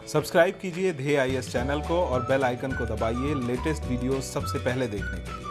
Subscribe कीजिए ध्येय IAS channel को और बेल आइकन को दबाइए लेटेस्ट वीडियो सबसे पहले देखने के लिए।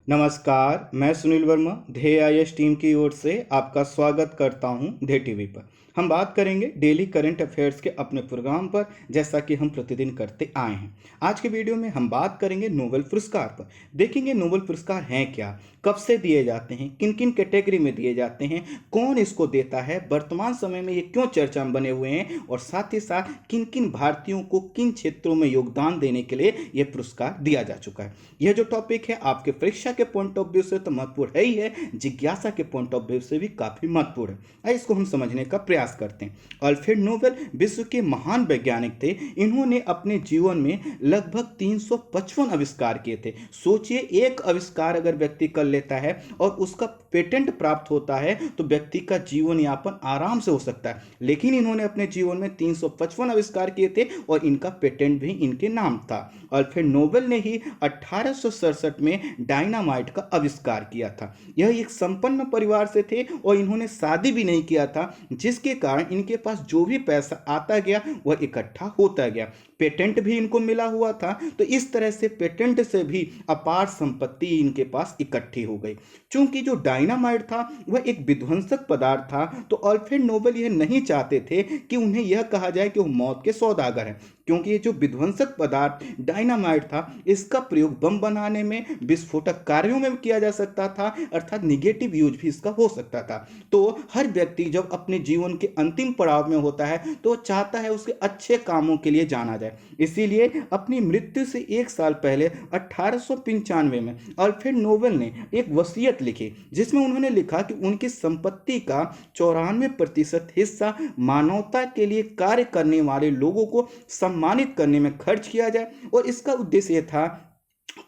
नमस्कार, मैं सुनील वर्मा ध्येय आईएएस टीम की ओर से आपका स्वागत करता हूं ध्येय टीवी पर। हम बात करेंगे डेली करंट अफेयर्स के अपने प्रोग्राम पर, जैसा कि हम प्रतिदिन करते आए हैं। आज के वीडियो में हम बात करेंगे नोबेल पुरस्कार पर। देखेंगे नोबेल पुरस्कार हैं क्या, कब से दिए जाते हैं, किन किन कैटेगरी में दिए जाते हैं, कौन इसको देता है, वर्तमान समय में ये क्यों चर्चा में बने हुए हैं, और साथ ही साथ किन किन भारतीयों को किन क्षेत्रों में योगदान देने के लिए यह पुरस्कार दिया जा चुका है। यह जो टॉपिक है आपके परीक्षा के पॉइंट ऑफ व्यू से तो महत्वपूर्ण है ही है, जिज्ञासा के पॉइंट ऑफ व्यू से भी काफी महत्वपूर्ण है। आइए इसको हम समझने का प्रयास करते हैं। अल्फ्रेड नोबेल विश्व के महान वैज्ञानिक थे। इन्होंने अपने जीवन में लगभग 355 आविष्कार किए थे। सोचिए, एक आविष्कार अगर व्यक्ति कर लेता है और उसका पेटेंट प्राप्त होता है तो व्यक्ति का जीवन यापन आराम से हो सकता है। लेकिन इन्होंने अपने जीवन में 355 आविष्कार किए थे और इनका पेटेंट भी इनके नाम था। अल्फ्रेड नोबेल ने ही 1867 में डायनामाइट का आविष्कार किया था। यह एक संपन्न परिवार से थे और इन्होंने शादी भी नहीं किया था, जिसके कारण इनके पास जो भी पैसा आता गया वह इकट्ठा होता गया। पेटेंट भी इनको मिला हुआ था, तो इस तरह से पेटेंट से भी अपार संपत्ति इनके पास इकट्ठी हो गई। चूंकि जो डायनामाइट था वह एक विध्वंसक पदार्थ था, तो अल्फ्रेड नोबेल यह नहीं चाहते थे कि उन्हें यह कहा जाए कि वो मौत के सौदागर हैं, क्योंकि ये जो विध्वंसक पदार्थ डायनामाइट था इसका प्रयोग बम बनाने में, विस्फोटक कार्यों में किया जा सकता था, अर्थात निगेटिव यूज भी इसका हो सकता था। तो हर व्यक्ति जब अपने जीवन के अंतिम पड़ाव में होता है तो चाहता है उसके अच्छे कामों के लिए जाना जाए। इसीलिए अपनी मृत्यु से एक साल पहले 1895 में अल्फ्रेड नोबेल ने एक वसीयत लिखी, जिसमें उन्होंने लिखा कि उनकी संपत्ति का 94% हिस्सा मानवता के लिए कार्य करने वाले लोगों को सम्मानित करने में खर्च किया जाए। और इसका उद्देश्य यह था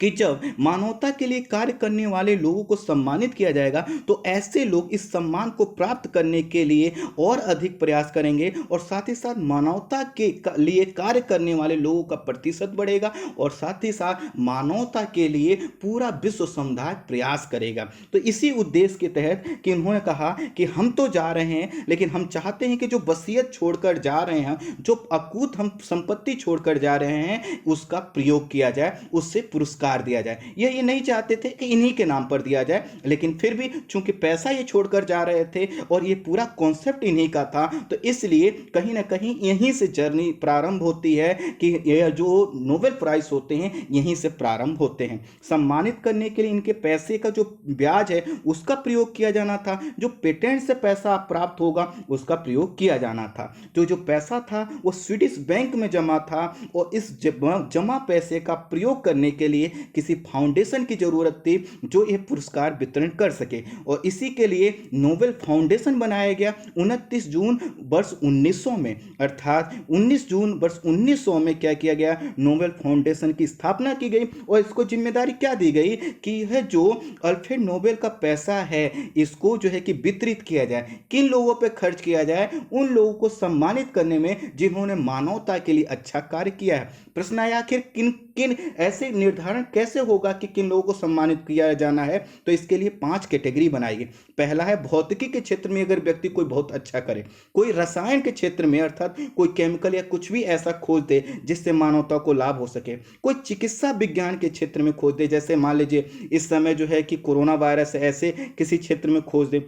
कि जब मानवता के लिए कार्य करने वाले लोगों को सम्मानित किया जाएगा तो ऐसे लोग इस सम्मान को प्राप्त करने के लिए और अधिक प्रयास करेंगे, और साथ ही साथ मानवता के लिए कार्य करने वाले लोगों का प्रतिशत बढ़ेगा, और साथ ही साथ मानवता के लिए पूरा विश्व समुदाय प्रयास करेगा। तो इसी उद्देश्य के तहत कि उन्होंने कहा कि हम तो जा रहे हैं, लेकिन हम चाहते हैं कि जो वसीयत छोड़कर जा रहे हैं, जो अकूत हम संपत्ति छोड़कर जा रहे हैं, उसका प्रयोग किया जाए, उससे पुरस्कार दिया जाए। ये नहीं चाहते थे कि इन्हीं के नाम पर दिया जाए, लेकिन फिर भी चूंकि पैसा ये छोड़कर जा रहे थे और ये पूरा कॉन्सेप्ट इन्हीं का था, तो इसलिए कहीं ना कहीं यहीं से जर्नी प्रारंभ होती है कि ये जो नोबेल प्राइज होते हैं यहीं से प्रारंभ होते हैं। सम्मानित करने के लिए इनके पैसे का जो ब्याज है उसका प्रयोग किया जाना था, जो पेटेंट से पैसा प्राप्त होगा उसका प्रयोग किया जाना था। जो पैसा था वो स्वीडिश बैंक में जमा था, और इस जमा पैसे का प्रयोग करने के लिए लिए किसी फाउंडेशन की जरूरत थी जो ये पुरस्कार वितरण कर सके, और इसी के लिए नोबेल फाउंडेशन बनाया गया 29 जून वर्ष 1900 में। अर्थात 19 जून वर्ष 1900 में क्या किया गया, नोबेल फाउंडेशन की स्थापना की गई, और इसको जिम्मेदारी क्या दी गई कि यह जो अल्फ्रेड नोबेल का पैसा है इसको जो है कि वितरित किया जाए। किन लोगों पे खर्च किया जाए, उन लोगों को सम्मानित करने में जिन्होंने मानवता के लिए अच्छा कार्य किया है। प्रश्न आया आखिर किन किन, ऐसे निर्धारण कैसे होगा कि किन लोगों को सम्मानित किया जाना है, तो इसके लिए 5 कैटेगरी बनाई गई। पहला है भौतिकी के क्षेत्र में अगर व्यक्ति कोई बहुत अच्छा करे, कोई रसायन के क्षेत्र में अर्थात कोई केमिकल या कुछ भी ऐसा खोज दे जिससे मानवता को लाभ हो सके, कोई चिकित्सा विज्ञान के क्षेत्र में खोज दे, जैसे मान लीजिए इस समय जो है कि कोरोना वायरस है, ऐसे किसी क्षेत्र में खोज दे,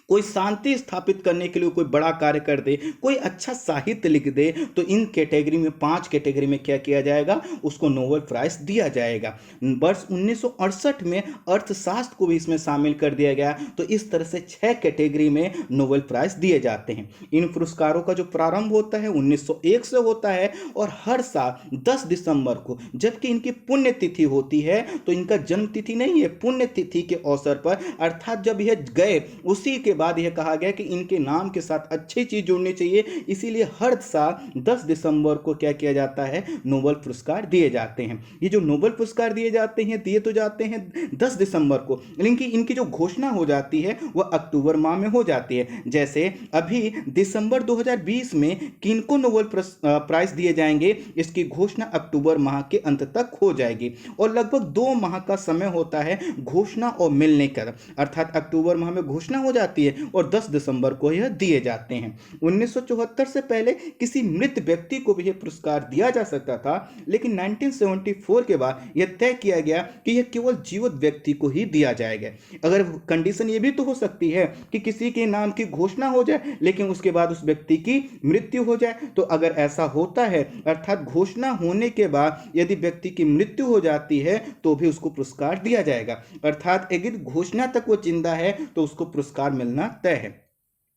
कोई शांति स्थापित करने के लिए कोई बड़ा कार्य कर दे, कोई अच्छा साहित्य लिख दे, तो इन कैटेगरी में 5 कैटेगरी में क्या किया जाएगा, उसको नोबेल प्राइज दिया जाएगा। वर्ष 1968 में अर्थशास्त्र को भी इसमें शामिल कर दिया गया। तो इस तरह से 6 कैटेगरी में नोबेल प्राइज दिए जाते हैं। इन पुरस्कारों का जो प्रारंभ होता है 1901 से होता है, और हर साल 10 दिसंबर को, जबकि इनकी पुण्यतिथि होती है, तो इनका जन्म तिथि नहीं है, पुण्यतिथि के अवसर पर, अर्थात जब यह गए उसी के बाद यह कहा गया कि इनके नाम के साथ अच्छी चीज जुड़नी चाहिए, इसीलिए हर साल 10 दिसंबर को क्या किया जाता है, नोबेल पुरस्कार दिए जाते हैं। ये जो नोबेल पुरस्कार दिए जाते हैं, दिए तो जाते हैं 10 दिसंबर को, लेकिन इनकी जो घोषणा हो जाती है वह अक्टूबर माह में हो जाती है। जैसे अभी दिसंबर 2020 में किनको नोबेल प्राइज दिए जाएंगे, इसकी घोषणा अक्टूबर माह के अंत तक हो जाएगी, और लगभग 2 माह का समय होता है घोषणा और मिलने का, अर्थात अक्टूबर माह में घोषणा हो जाती है और 10 दिसंबर को यह दिए जाते हैं। 1974 से पहले किसी मृत व्यक्ति को भी यह पुरस्कार दिया जा सकता था, लेकिन 1974 के बाद यह तय किया गया कि यह केवल जीवित व्यक्ति को ही दिया जाएगा। अगर कंडीशन यह भी तो हो सकती है कि किसी के नाम की घोषणा हो जाए लेकिन उसके बाद उस व्यक्ति की मृत्यु हो जाए, तो अगर ऐसा होता है, अर्थात घोषणा होने के बाद यदि व्यक्ति की मृत्यु हो जाती है तो भी उसको पुरस्कार दिया जाएगा, अर्थात यदि घोषणा तक वो जिंदा है तो उसको पुरस्कार मिलना तय है।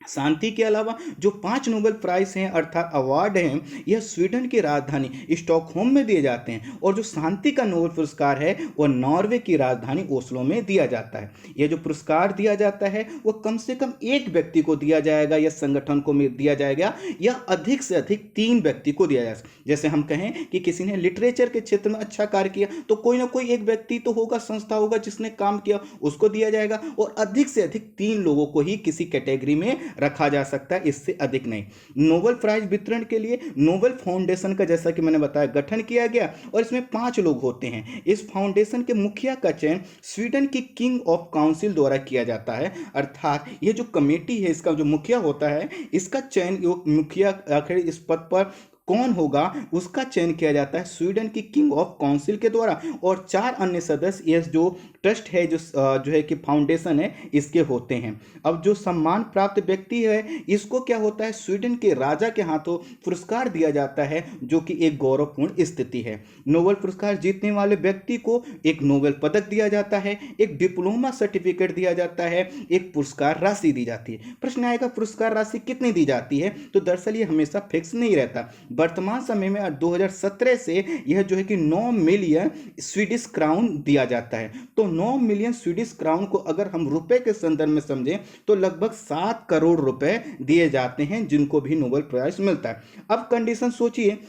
शांति के अलावा जो 5 नोबेल प्राइज हैं अर्थात अवार्ड हैं, यह स्वीडन की राजधानी स्टॉकहोम में दिए जाते हैं, और जो शांति का नोबेल पुरस्कार है वह नॉर्वे की राजधानी ओस्लो में दिया जाता है। यह जो पुरस्कार दिया जाता है वह कम से कम एक व्यक्ति को दिया जाएगा या संगठन को दिया जाएगा, या अधिक से अधिक 3 व्यक्ति को दिया जाएगा। जैसे हम कहें कि किसी ने लिटरेचर के क्षेत्र में अच्छा कार्य किया तो कोई ना कोई एक व्यक्ति तो होगा, संस्था होगा जिसने काम किया, उसको दिया जाएगा, और अधिक से अधिक 3 लोगों को ही किसी कैटेगरी में रखा जा सकता है, इससे अधिक नहीं। नोबेल प्राइज वितरण के लिए नोबेल फाउंडेशन का, जैसा कि मैंने बताया, गठन किया गया, और इसमें 5 लोग होते हैं। इस फाउंडेशन के मुखिया का चयन स्वीडन की किंग ऑफ काउंसिल द्वारा किया जाता है, अर्थात ये जो कमेटी है इसका जो मुखिया होता है, इसका चयन मुखिया आखिर इस पद पर कौन होगा उसका चयन किया जाता है स्वीडन की किंग ऑफ काउंसिल के द्वारा, और 4 अन्य सदस्य ये जो ट्रस्ट है, जो है कि फाउंडेशन है, इसके होते हैं। अब जो सम्मान प्राप्त व्यक्ति है इसको क्या होता है, स्वीडन के राजा के हाथों पुरस्कार दिया जाता है, जो कि एक गौरवपूर्ण स्थिति है। नोबेल पुरस्कार जीतने वाले व्यक्ति को एक नोबेल पदक दिया जाता है, एक डिप्लोमा सर्टिफिकेट दिया जाता है, एक पुरस्कार राशि दी जाती है। प्रश्न आएगा पुरस्कार राशि कितनी दी जाती है, तो दरअसल ये हमेशा फिक्स नहीं रहता। वर्तमान समय में 2017 से यह जो है कि 9 मिलियन स्वीडिश क्राउन दिया जाता है। तो 9 मिलियन स्वीडिश क्राउन को अगर हम रुपए के संदर्भ में समझें तो लगभग 7 करोड़ रुपए दिए जाते हैं जिनको भी नोबेल प्राइज मिलता है। अब कंडीशन सोचिए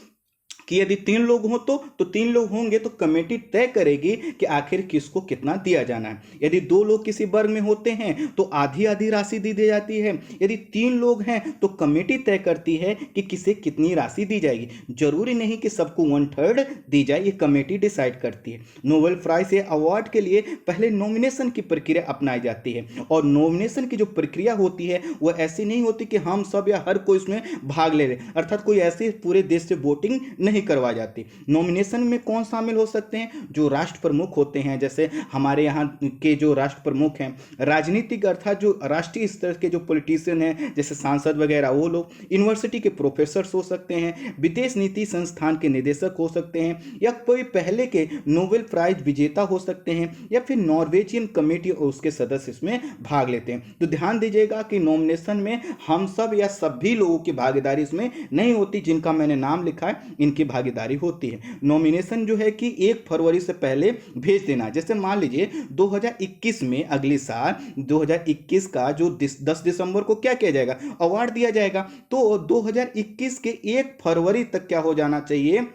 कि यदि 3 लोग हों तो 3 लोग होंगे तो कमेटी तय करेगी कि आखिर किसको कितना दिया जाना है। यदि 2 लोग किसी वर्ग में होते हैं तो आधी आधी राशि दी जाती है। यदि 3 लोग हैं तो कमेटी तय करती है कि किसे कितनी राशि दी जाएगी। जरूरी नहीं कि सबको 1/3 दी जाए, ये कमेटी डिसाइड करती है। नोबेल प्राइज या अवार्ड के लिए पहले नॉमिनेशन की प्रक्रिया अपनाई जाती है, और नॉमिनेशन की जो प्रक्रिया होती है वह ऐसी नहीं होती कि हम सब या हर कोई इसमें भाग ले रहे, अर्थात कोई ऐसे पूरे देश से वोटिंग नहीं करवाई जाती। नॉमिनेशन में कौन शामिल हो सकते हैं, जो राष्ट्र प्रमुख होते हैं, जैसे हमारे यहाँ के जो राष्ट्र प्रमुख हैं, राजनीतिक अर्थात जो राष्ट्रीय स्तर के जो पॉलिटिशियन हैं जैसे सांसद वगैरह, वो लोग, यूनिवर्सिटी के प्रोफेसर हो सकते हैं, विदेश नीति संस्थान के निदेशक हो सकते हैं, या कोई पहले के नोबेल प्राइज विजेता हो सकते हैं, या फिर नॉर्वेजियन कमेटी और उसके सदस्य इसमें भाग लेते हैं। तो ध्यान दीजिएगा कि नॉमिनेशन में हम सब या सभी लोगों की भागीदारी इसमें नहीं होती। जिनका मैंने नाम लिखा है इनकी उनकी भागीदारी होती है। नॉमिनेशन जो है कि 1 फरवरी से पहले भेज देना। जैसे मान लीजिए 2021 में, अगले साल 2021 का जो 10 दिसंबर को क्या किया जाएगा, अवार्ड दिया जाएगा। तो 2021 के 1 फरवरी तक क्या हो जाना चाहिए,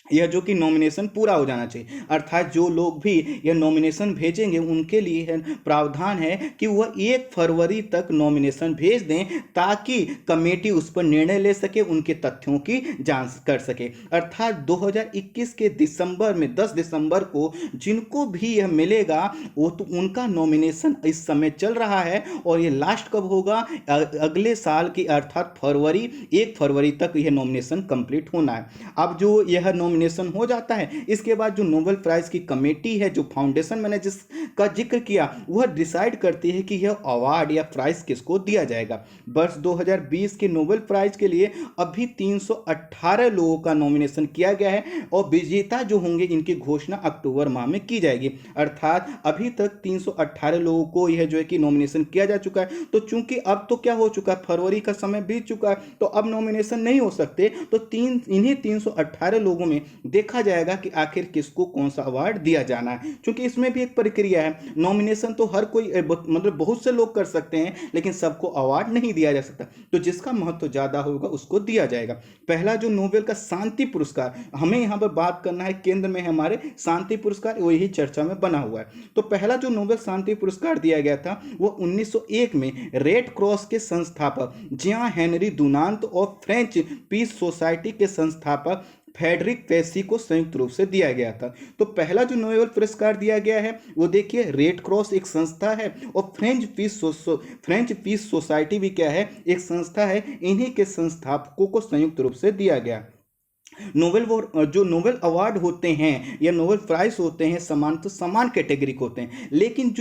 यह जो कि नॉमिनेशन पूरा हो जाना चाहिए। अर्थात जो लोग भी यह नॉमिनेशन भेजेंगे उनके लिए प्रावधान है कि वह 1 फरवरी तक नॉमिनेशन भेज दें, ताकि कमेटी उस पर निर्णय ले सके, उनके तथ्यों की जांच कर सके। अर्थात 2021 के दिसंबर में 10 दिसंबर को जिनको भी यह मिलेगा वो तो उनका नॉमिनेशन इस समय चल रहा है, और ये लास्ट कब होगा, अगले साल की अर्थात 1 फरवरी तक यह नॉमिनेशन कंप्लीट होना है। अब जो यह नॉमिनेशन हो जाता है, इसके बाद जो नोबेल प्राइज की कमेटी है, जो फाउंडेशन मैंने जिसका जिक्र किया, वह डिसाइड करती है कि यह अवार्ड या प्राइज किसको दिया जाएगा। वर्ष 2020 के नोबेल प्राइज के लिए अभी 318 लोगों का नॉमिनेशन किया गया है, और विजेता जो होंगे इनकी घोषणा अक्टूबर माह में की जाएगी। अर्थात अभी तक 318 लोगों को यह जो है कि नॉमिनेशन किया जा चुका है। तो चूंकि अब तो क्या हो चुका है, फरवरी का समय बीत चुका है, तो अब नॉमिनेशन नहीं हो सकते। तो इन्हीं 318 लोगों में देखा जाएगा कि आखिर किसको कौन सा अवार्ड दिया जाना है। क्योंकि इसमें भी एक प्रक्रिया है, नॉमिनेशन तो हर कोई मतलब बहुत से लोग कर सकते हैं, लेकिन सबको अवार्ड नहीं दिया जा सकता। तो जिसका महत्व ज्यादा होगा उसको दिया जाएगा। पहला जो नोबेल का शांति पुरस्कार, हमें यहां पर बात करना है, केंद्र में है हमारे शांति पुरस्कार, वही चर्चा में बना हुआ है। तो पहला जो नोबेल शांति पुरस्कार दिया गया था वो 1901 में रेड क्रॉस के संस्थापक जियां हेनरी डुनांत और फ्रेंच पीस सोसाइटी के संस्थापक फ्रेडरिक पेसी को संयुक्त रूप से दिया गया था। तो पहला जो नोबेल पुरस्कार दिया गया है वो देखिए, रेड क्रॉस एक संस्था है, और फ्रेंच पीस सोसाइटी भी क्या है, एक संस्था है। इन्हीं के संस्थापकों को संयुक्त रूप से दिया गया। जो नोबेल अवार्ड होते हैं या नोबेल प्राइज होते हैं, समान कैटेगरी के होते हैं, लेकिन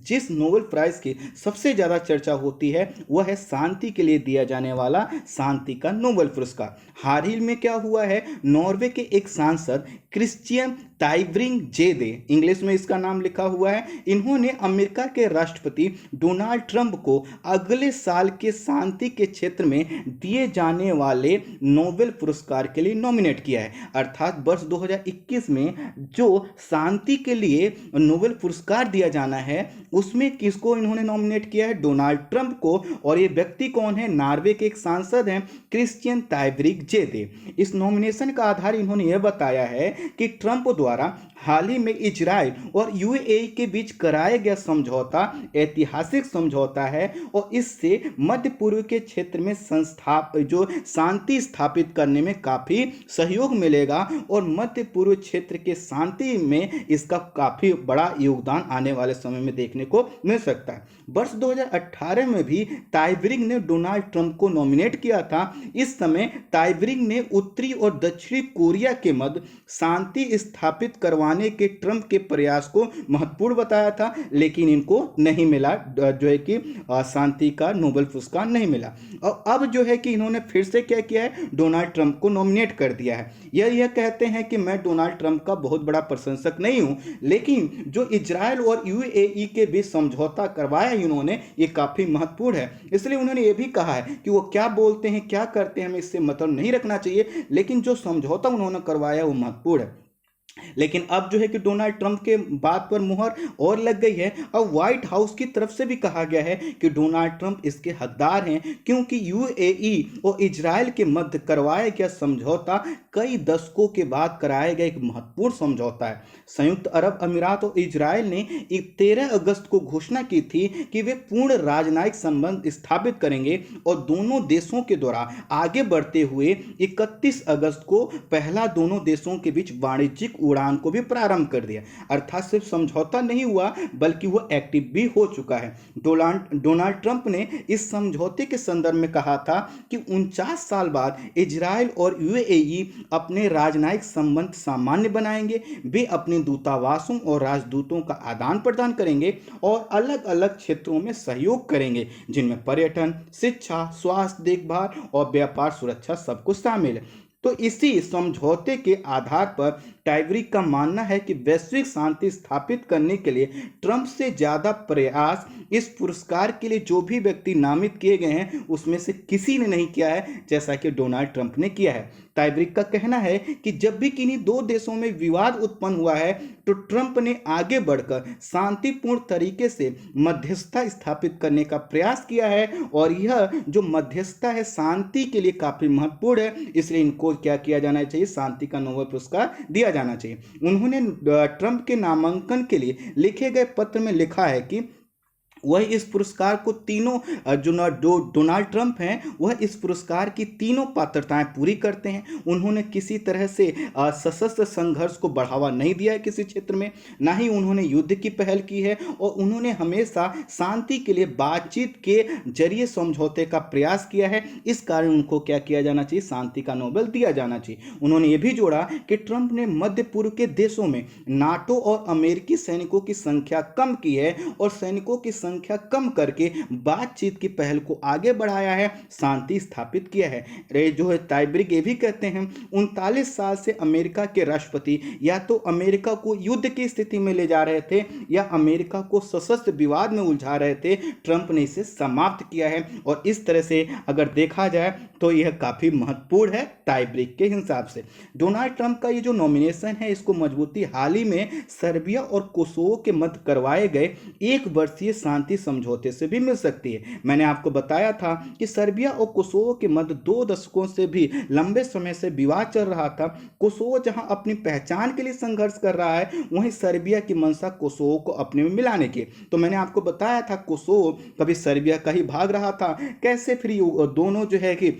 जिस नोबेल प्राइज की सबसे ज्यादा चर्चा होती है वह है शांति के लिए दिया जाने वाला शांति का नोबेल पुरस्कार। हाल ही में क्या हुआ है, नॉर्वे के एक सांसद क्रिश्चियन ताइब्रिंग-जेदे, इंग्लिश में इसका नाम लिखा हुआ है, इन्होंने अमेरिका के राष्ट्रपति डोनाल्ड ट्रंप को अगले साल के शांति के क्षेत्र में दिए जाने वाले नोबेल पुरस्कार के लिए नॉमिनेट किया है। अर्थात वर्ष 2021 में जो शांति के लिए नोबेल पुरस्कार दिया जाना है उसमें किसको इन्होंने नॉमिनेट किया है, डोनाल्ड ट्रंप को। और ये व्यक्ति कौन है, नॉर्वे के एक सांसद हैं क्रिश्चियन ताइब्रिंग-जेदे। इस नॉमिनेशन का आधार इन्होंने यह बताया है कि ट्रंप द्वारा हाल ही में इजराइल और यूएई के बीच कराया गया समझौता ऐतिहासिक समझौता है, और इससे मध्य पूर्व के क्षेत्र में जो शांति स्थापित करने में काफी सहयोग मिलेगा, और मध्य पूर्व क्षेत्र के शांति में इसका काफी बड़ा योगदान आने वाले समय में देखने को मिल सकता है। वर्ष 2018 में भी ताइब्रिंग ने डोनाल्ड ट्रंप को नॉमिनेट किया था। इस समय ताइब्रिंग ने उत्तरी और दक्षिणी कोरिया के मध्य शांति स्थापित करवाने के ट्रंप के प्रयास को महत्वपूर्ण बताया था, लेकिन इनको नहीं मिला, जो है कि शांति का नोबेल पुरस्कार नहीं मिला। और अब जो है कि इन्होंने फिर से क्या किया है, डोनाल्ड ट्रंप को नॉमिनेट कर दिया है। यह कहते हैं कि मैं डोनाल्ड ट्रंप का बहुत बड़ा प्रशंसक नहीं हूं, लेकिन जो इजराइल और यूएई के बीच समझौता करवाया इन्होंने, ये काफी महत्वपूर्ण है। इसलिए उन्होंने ये भी कहा है कि वो क्या बोलते हैं क्या करते हैं हमें इससे मतलब नहीं रखना चाहिए, लेकिन जो समझौता उन्होंने करवाया वो महत्वपूर्ण है। लेकिन अब जो है कि डोनाल्ड ट्रंप के बात पर मुहर और लग गई है। अब व्हाइट हाउस की तरफ से भी कहा गया है कि डोनाल्ड ट्रंप इसके हकदार हैं, क्योंकि यूएई और इजराइल के मध्य करवाया गया समझौता कई दशकों के बाद कराया गया एक महत्वपूर्ण समझौता है। संयुक्त अरब अमीरात और इजराइल ने 13 अगस्त को घोषणा की थी कि वे पूर्ण राजनयिक संबंध स्थापित करेंगे, और दोनों देशों के द्वारा आगे बढ़ते हुए 31 अगस्त को पहला दोनों देशों के बीच वाणिज्यिक उड़ान को भी प्रारंभ कर दिया। अर्थात सिर्फ समझौता नहीं हुआ बल्कि वह एक्टिव भी हो चुका है। डोनाल्ड ट्रंप ने इस समझौते के संदर्भ में कहा था कि 49 साल बाद इजराइल और यूएई अपने राजनयिक संबंध सामान्य बनाएंगे, वे अपने दूतावासों और राजदूतों का आदान प्रदान करेंगे और अलग अलग क्षेत्रों में सहयोग करेंगे, जिनमें पर्यटन, शिक्षा, स्वास्थ्य देखभाल और व्यापार सुरक्षा सब कुछ शामिल है। तो इसी समझौते के आधार पर टाइब्रिक का मानना है कि वैश्विक शांति स्थापित करने के लिए ट्रंप से ज्यादा प्रयास इस पुरस्कार के लिए जो भी व्यक्ति नामित किए गए हैं उसमें से किसी ने नहीं किया है जैसा कि डोनाल्ड ट्रंप ने किया है। टाइब्रिक का कहना है कि जब भी किन्हीं दो देशों में विवाद उत्पन्न हुआ है तो ट्रंप ने आगे बढ़कर शांतिपूर्ण तरीके से मध्यस्थता स्थापित करने का प्रयास किया है और यह जो मध्यस्थता है शांति के लिए काफी महत्वपूर्ण है, इसलिए इनको क्या किया जाना चाहिए, शांति का नोबेल पुरस्कार दिया जाना चाहिए। उन्होंने ट्रंप के नामांकन के लिए लिखे गए पत्र में लिखा है कि वह इस पुरस्कार को तीनों जो डोनाल्ड ट्रंप हैं वह इस पुरस्कार की तीनों पात्रताएं पूरी करते हैं। उन्होंने किसी तरह से सशस्त्र संघर्ष को बढ़ावा नहीं दिया है किसी क्षेत्र में, ना ही उन्होंने युद्ध की पहल की है और उन्होंने हमेशा शांति के लिए बातचीत के जरिए समझौते का प्रयास किया है। इस कारण उनको क्या किया जाना चाहिए, शांति का नोबेल दिया जाना चाहिए। उन्होंने ये भी जोड़ा कि ट्रंप ने मध्य पूर्व के देशों में नाटो और अमेरिकी सैनिकों की संख्या कम की है और सैनिकों की संख्या कम करके बातचीत की पहल को आगे बढ़ाया है, शांति स्थापित किया है। जो है टाइब्रिक ये भी कहते हैं 39 साल से अमेरिका के राष्ट्रपति या तो अमेरिका को युद्ध की स्थिति में ले जा रहे थे या अमेरिका को सशस्त्र विवाद में उलझा रहे थे। ट्रंप ने इसे समाप्त किया है और इस तरह से अगर देखा जाए तो यह काफी महत्वपूर्ण है टाइब्रिक के हिसाब से। डोनाल्ड ट्रंप का ये जो नॉमिनेशन है इसको मजबूती हाल ही में सर्बिया और कोसोवो के मध्य करवाए गए 1 वर्षीय शांति समझौते से भी मिल सकती है। मैंने आपको बताया था कि सर्बिया और कोसोवो के मध्य 2 दशकों से भी लंबे समय से विवाद चल रहा था। कोसोवो जहां अपनी पहचान के लिए संघर्ष कर रहा है वहीं सर्बिया की मंशा कोसोवो को अपने में मिलाने की। तो मैंने आपको बताया था कोसोवो कभी सर्बिया का ही भाग रहा था, कैसे फिर दोनों जो है कि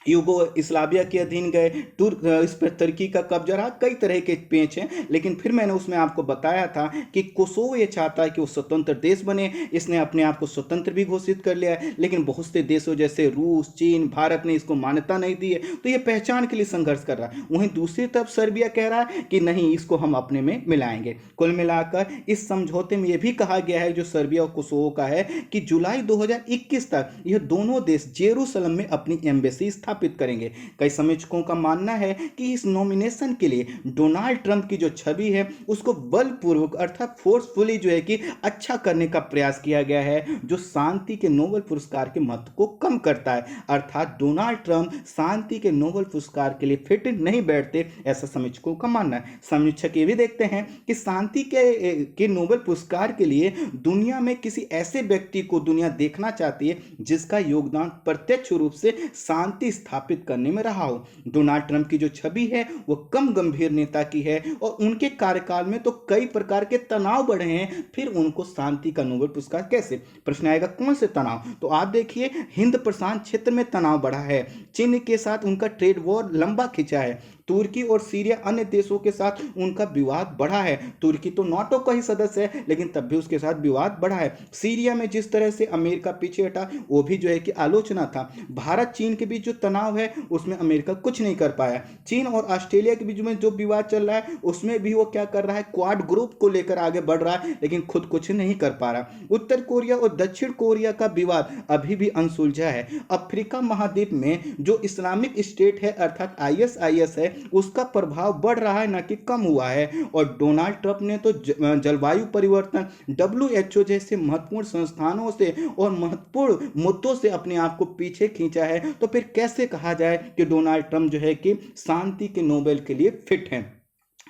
यूगोस्लाविया के अधीन गए, इस पर तुर्की का कब्जा रहा, कई तरह के पेच हैं। लेकिन फिर मैंने उसमें आपको बताया था कि कोसोवो ये चाहता है कि वो स्वतंत्र देश बने। इसने अपने आप को स्वतंत्र भी घोषित कर लिया है, लेकिन बहुत से देशों जैसे रूस, चीन, भारत ने इसको मान्यता नहीं दी है, तो ये पहचान के लिए संघर्ष कर रहा है। वहीं दूसरी तरफ सर्बिया कह रहा है कि नहीं, इसको हम अपने में मिलाएंगे। कुल मिलाकर इस समझौते में यह भी कहा गया है जो सर्बिया और कोसोवो का है कि जुलाई 2021 तक यह दोनों देश जेरूसलम में अपनी एम्बेसी स्थापित करेंगे। कई समीक्षकों का मानना है कि इस नॉमिनेशन के लिए डोनाल्ड ट्रंप की जो छवि है उसको बलपूर्वक अर्थात फोर्सफुली जो है कि अच्छा करने का प्रयास किया गया है, जो शांति के नोबेल पुरस्कार के महत्व को कम करता है। अर्थात डोनाल्ड ट्रंप शांति के नोबेल पुरस्कार के लिए फिट नहीं बैठते, ऐसा समीक्षकों का मानना है। समीक्षक ये भी देखते हैं कि शांति के नोबेल पुरस्कार के लिए दुनिया में किसी ऐसे व्यक्ति को दुनिया देखना चाहती है जिसका योगदान प्रत्यक्ष रूप से शांति स्थापित करने में रहा हो। डोनाल्ड ट्रंप की जो छवि है वो कम गंभीर नेता की है और उनके कार्यकाल में तो कई प्रकार के तनाव बढ़े हैं, फिर उनको शांति का नोबेल पुरस्कार कैसे? प्रश्न आएगा कौन से तनाव? तो आप देखिए, हिंद प्रशांत क्षेत्र में तनाव बढ़ा है, चीन के साथ उनका ट्रेड वॉर लंबा खिंचा है, तुर्की और सीरिया अन्य देशों के साथ उनका विवाद बढ़ा है। तुर्की तो नाटो का ही सदस्य है लेकिन तब भी उसके साथ विवाद बढ़ा है। सीरिया में जिस तरह से अमेरिका पीछे हटा वो भी जो है कि आलोचना था। भारत चीन के बीच जो तनाव है उसमें अमेरिका कुछ नहीं कर पाया। चीन और ऑस्ट्रेलिया के बीच में जो विवाद चल रहा है उसमें भी वो क्या कर रहा है, क्वाड ग्रुप को लेकर आगे बढ़ रहा है लेकिन खुद कुछ नहीं कर पा रहा। उत्तर कोरिया और दक्षिण कोरिया का विवाद अभी भी अनसुलझा है। अफ्रीका महाद्वीप में जो इस्लामिक स्टेट है अर्थात ISIS है उसका प्रभाव बढ़ रहा है न कि कम हुआ है। और डोनाल्ड ट्रंप ने तो जलवायु परिवर्तन, WHO जैसे महत्वपूर्ण संस्थानों से और महत्वपूर्ण मुद्दों से अपने आप को पीछे खींचा है। तो फिर कैसे कहा जाए कि डोनाल्ड ट्रंप जो है कि शांति के नोबेल के लिए फिट हैं?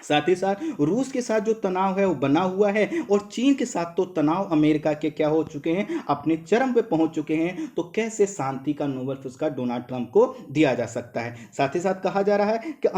साथ ही साथ रूस के साथ जो तनाव है वो बना हुआ है और चीन के साथ तो तनाव अमेरिका के क्या हो चुके हैं, अपने चरम पे पहुंच चुके हैं। तो कैसे शांति का नोबेल पुरस्कार डोनाल्ड ट्रंप को दिया जा सकता है? साथ ही साथ कहा जा रहा है कि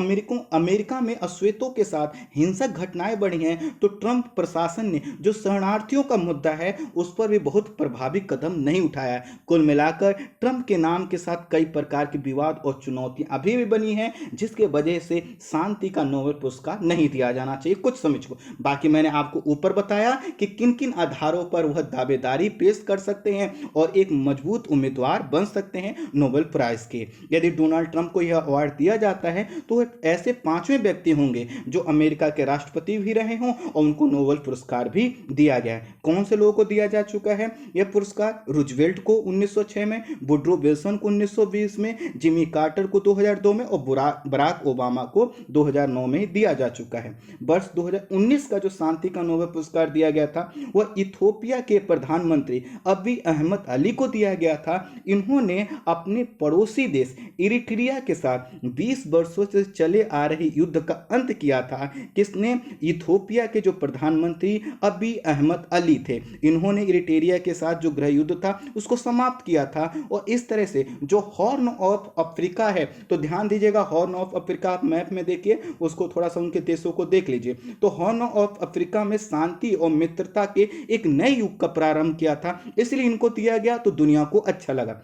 अमेरिका में अश्वेतों के साथ हिंसक घटनाएं बढ़ी हैं तो ट्रंप प्रशासन ने जो शरणार्थियों का मुद्दा है उस पर भी बहुत प्रभावी कदम नहीं उठाया। कुल मिलाकर ट्रंप के नाम के साथ कई प्रकार के विवाद और चुनौतियां अभी भी बनी हैं जिसके वजह से शांति का नोबेल पुरस्कार नहीं दिया जाना चाहिए कुछ समीक्षकों। बाकी मैंने आपको ऊपर बताया कि किन किन आधारों पर वह दावेदारी पेश कर सकते हैं और एक मजबूत उम्मीदवार बन सकते हैं नोबेल प्राइज के। यदि डोनाल्ड ट्रंप को यह अवार्ड दिया जाता है तो ऐसे 5वें व्यक्ति होंगे जो अमेरिका के राष्ट्रपति भी रहे हों और उनको नोबेल पुरस्कार भी दिया गया है। कौन से लोगों को दिया जा चुका है यह पुरस्कार? रूजवेल्ट को 1906 में, वुड्रो विल्सन को 1920 में, जिमी कार्टर को 2002 में और बराक ओबामा को 2009 में दिया जा चुका चुका है। वर्ष 2019 का जो शांति का नोबेल पुरस्कार दिया गया था वह इथियोपिया के प्रधानमंत्री अबी अहमद अली को दिया गया था। इन्होंने अपने पड़ोसी देश इरिट्रिया के साथ 20 वर्षों से चले आ रहे युद्ध का अंत किया था। किसने? इथियोपिया के जो प्रधानमंत्री अबी अहमद अली थे। इन्होंने इरिट्रिया के साथ जो गृह युद्ध था उसको समाप्त किया था। और इस तरह से जो हॉर्न ऑफ अफ्रीका है, तो ध्यान दीजिएगा, हॉर्न ऑफ अफ्रीका आप मैप में देखिए, उसको थोड़ा सा उनके देशों को देख लीजिए, तो हॉर्न ऑफ अफ्रीका में शांति और मित्रता के एक नए युग का प्रारंभ किया था, इसलिए इनको दिया गया तो दुनिया को अच्छा लगा।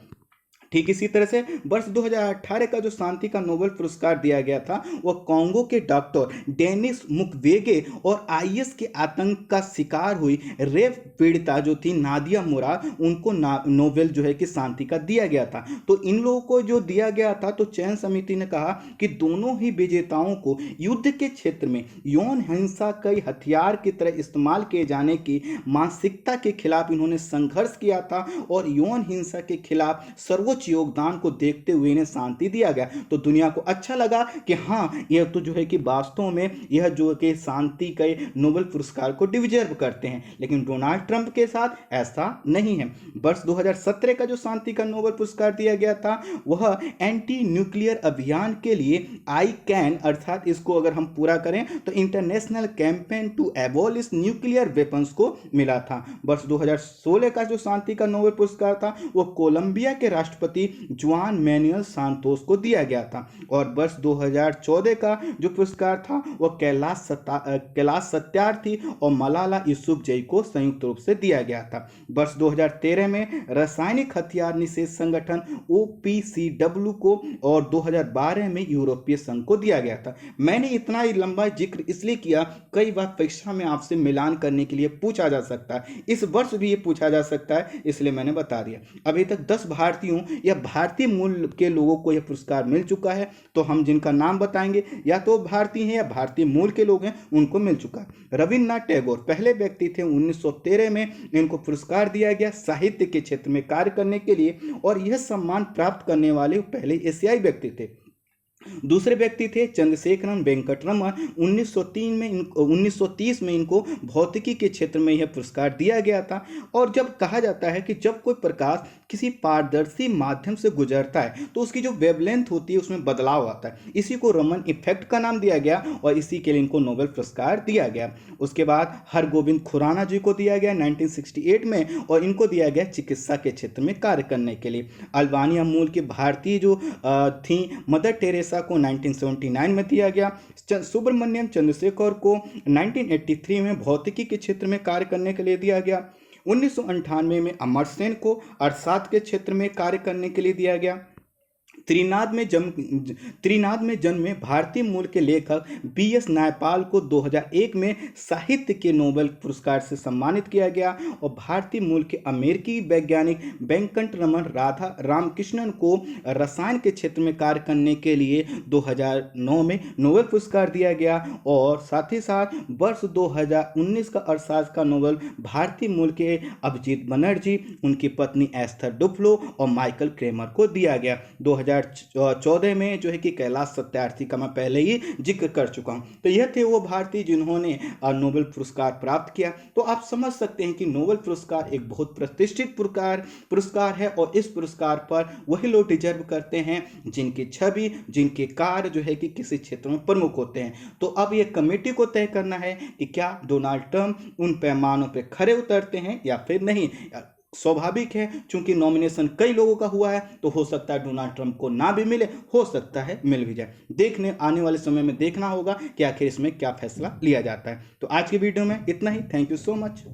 ठीक इसी तरह से वर्ष 2018 का जो शांति का नोबेल पुरस्कार दिया गया था वह कांगो के डॉक्टर डेनिस मुक्वेगे और आईएस के आतंक का शिकार हुई रेप पीड़िता जो थी नादिया मुराद, उनको नोबेल जो है कि शांति का दिया गया था। तो इन लोगों को जो दिया गया था, तो चयन समिति ने कहा कि दोनों ही विजेताओं को युद्ध के क्षेत्र में यौन हिंसा कई हथियार की तरह इस्तेमाल किए जाने की मानसिकता के खिलाफ इन्होंने संघर्ष किया था और यौन हिंसा के खिलाफ सर्वोच्च योगदान को देखते हुए इन्हें शांति दिया गया। तो दुनिया को अच्छा लगा कि हाँ, यह तो जो है कि वास्तव में यह जो कि शांति के नोबेल पुरस्कार को डिजर्व करते हैं। लेकिन डोनाल्ड ट्रंप के साथ ऐसा नहीं है। वर्ष 2017 का जो शांति का नोबेल पुरस्कार दिया गया था वह एंटी न्यूक्लियर अभियान के लिए आई कैन, अर्थात इसको अगर हम पूरा करें तो international campaign to abolish nuclear weapons को मिला था। वर्ष 2016 का जो शांति का नोबेल पुरस्कार था वह कोलंबिया के राष्ट्रपति जुआन मैनुएल सांतोस को दिया गया था। और वर्ष 2014 का जो पुरस्कार था वह कैलाश सत्यार्थी और मलाला यूसुफजई को संयुक्त रूप से दिया गया था। वर्ष 2013 में रासायनिक हथियार निषेध संगठन OPCW को और 2012 में यूरोपीय संघ को दिया गया था। मैंने इतना ही लंबा जिक्र इसलिए किया, कई बार परीक्षा में आपसे मिलान करने के लिए पूछा जा सकता है, इस वर्ष भी ये पूछा जा सकता है, इसलिए मैंने बता दिया। अभी तक 10 भारतीयों या भारतीय मूल के लोगों को यह पुरस्कार मिल चुका है। तो हम जिनका नाम बताएंगे या तो भारतीय हैं या भारतीय मूल के लोग हैं, उनको मिल चुका है। रविन्द्रनाथ टैगोर पहले व्यक्ति थे, 1913 में इनको पुरस्कार दिया गया साहित्य के क्षेत्र में कार्य करने के लिए, और यह सम्मान प्राप्त करने वाले पहले एशियाई व्यक्ति थे। दूसरे व्यक्ति थे चंद्रशेखरन वेंकटरमन, 1930 में इनको भौतिकी के क्षेत्र में यह पुरस्कार दिया गया था। और जब कहा जाता है कि जब कोई प्रकाश किसी पारदर्शी माध्यम से गुजरता है तो उसकी जो वेवलेंथ होती है उसमें बदलाव आता है, इसी को रमन इफेक्ट का नाम दिया गया और इसी के लिए इनको नोबेल पुरस्कार दिया गया। उसके बाद हरगोविंद खुराना जी को दिया गया 1968 में, और इनको दिया गया चिकित्सा के क्षेत्र में कार्य करने के लिए। अल्बानिया मूल की भारतीय जो थी मदर टेरेसा को 1979 में दिया गया। सुब्रमण्यम चंद्रशेखर को 1983 में भौतिकी के क्षेत्र में कार्य करने के लिए दिया गया। 1998 में अमरसेन को अर्थशास्त्र के क्षेत्र में कार्य करने के लिए दिया गया। त्रिनाद में जन्मे भारतीय मूल के लेखक BS नायपाल को 2001 में साहित्य के नोबेल पुरस्कार से सम्मानित किया गया। और भारतीय मूल के अमेरिकी वैज्ञानिक वेंकट रमन राधा रामकृष्णन को रसायन के क्षेत्र में कार्य करने के लिए 2009 में नोबेल पुरस्कार दिया गया। और साथ ही साथ वर्ष 2019 का अर्थशास्त्र का नोबेल भारतीय मूल के अभिजीत बनर्जी, उनकी पत्नी एस्थर डुफ्लो और माइकल क्रेमर को दिया गया। 2014 में जो है कि कैलाश सत्यार्थी का मैं पहले ही जिक्र कर चुका हूं। तो यह थे वो भारतीय जिन्होंने नोबेल पुरस्कार प्राप्त किया। तो आप समझ सकते हैं कि नोबेल पुरस्कार एक बहुत प्रतिष्ठित पुरस्कार है, और इस पुरस्कार पर वही लोग डिजर्व करते हैं जिनकी छवि, जिनके कार्य जो है कि किसी क्षेत्र में प्रमुख होते हैं। तो अब यह कमेटी को तय करना है कि क्या डोनाल्ड ट्रंप उन पैमानों पर खरे उतरते हैं या फिर नहीं। स्वाभाविक है, चूंकि नॉमिनेशन कई लोगों का हुआ है, तो हो सकता है डोनाल्ड ट्रंप को ना भी मिले, हो सकता है मिल भी जाए। आने वाले समय में देखना होगा कि आखिर इसमें क्या फैसला लिया जाता है। तो आज की वीडियो में इतना ही। Thank you so much.